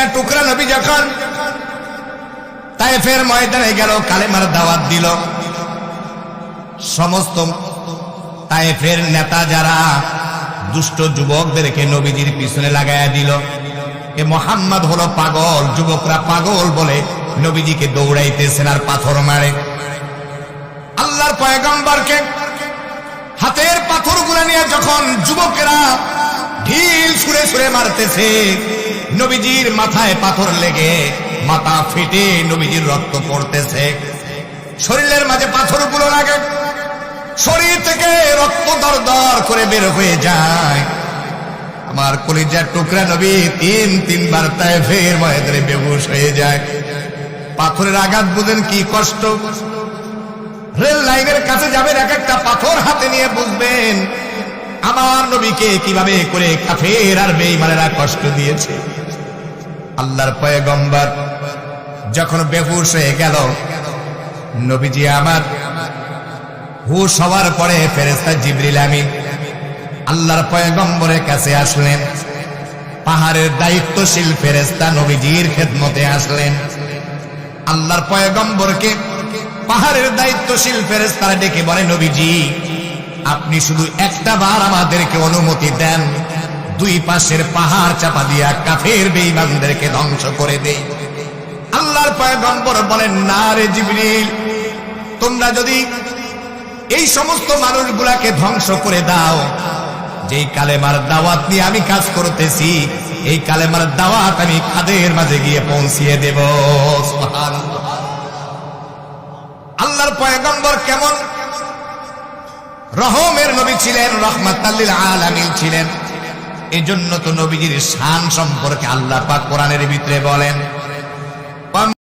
কলিজার টুকরা নবী যখন তায়েফের ময়দানে গেল, কালেমার দাওয়াত দিল, সমস্ত তায়েফের নেতা যারা দুষ্ট যুবকদেরকে নবীজির পিছনে লাগাইয়া দিল। এ মোহাম্মদ হলো পাগল, যুবকরা পাগল বলে নবীজিকে দৌড়াইতেছেন আর পাথর মারে। আল্লাহর পয়গম্বরকে হাতের পাথরগুলো নিয়ে যখন যুবকেরা ঢিল ছুঁড়ে ছুঁড়ে মারতেছে, নবীজির মাথায় পাথর লেগে মাথা ফেটে নবীজির রক্ত পড়তেছে, শরীরের মাঝে পাথরগুলো লাগে, শরীর থেকে রক্ত দর দর করে বের হয়ে যায়। আমার কলিজার টুকরা নবী তিনবার তায়েফের ময়দানে বেহুশ হয়ে যায়। পাথরের আঘাত বুঝেন কি কষ্ট। রেল লাইনের কাছে যাবেন, এক একটা পাথর হাতে নিয়ে বুঝবেন আমার নবীকে কিভাবে করে কাফের আর বেঈমানেরা কষ্ট দিয়েছে। আল্লাহর পয়গম্বর যখন বেহুশ হয়ে গেল, নবীজি আমার হুশ হওয়ার পরে ফেরেশতা জিবরিল আমিন আল্লাহর পয়গম্বরের কাছে আসলেন। পাহাড়ের দায়িত্বশীল ফেরেশতা নবীজির খেদমতে আসলেন। আল্লাহর পয়গম্বরকে পাহাড়ের দায়িত্বশীল ফেরেশতারা ডেকে বলে, নবীজি আপনি শুধু একটা বার আমাদেরকে অনুমতি দেন, দুই পাশের পাহাড় চাপা দিয়া কাফের বেঈমানদেরকে ধ্বংস করে দেই। আল্লাহর পয়গম্বর বলেন, না রে জিবরিল, তোমরা যদি এই সমস্ত মানুষগুলাকে ধ্বংস করে দাও, যেই কালেমার দাওয়াত নিয়ে আমি কাজ করতেছি, এই কালেমার দাওয়াত আমি কাদের মাঝে গিয়ে পৌঁছিয়ে দেব। সুবহানাল্লাহ। আল্লাহর পয়গম্বর কেমন রহমের নবী ছিলেন, রাহমাতাল লিল আলামিন ছিলেন। এজন্য তো নবীজির শান সম্পর্কে আল্লাহ পাক কোরআনের ভিতরে বলেন,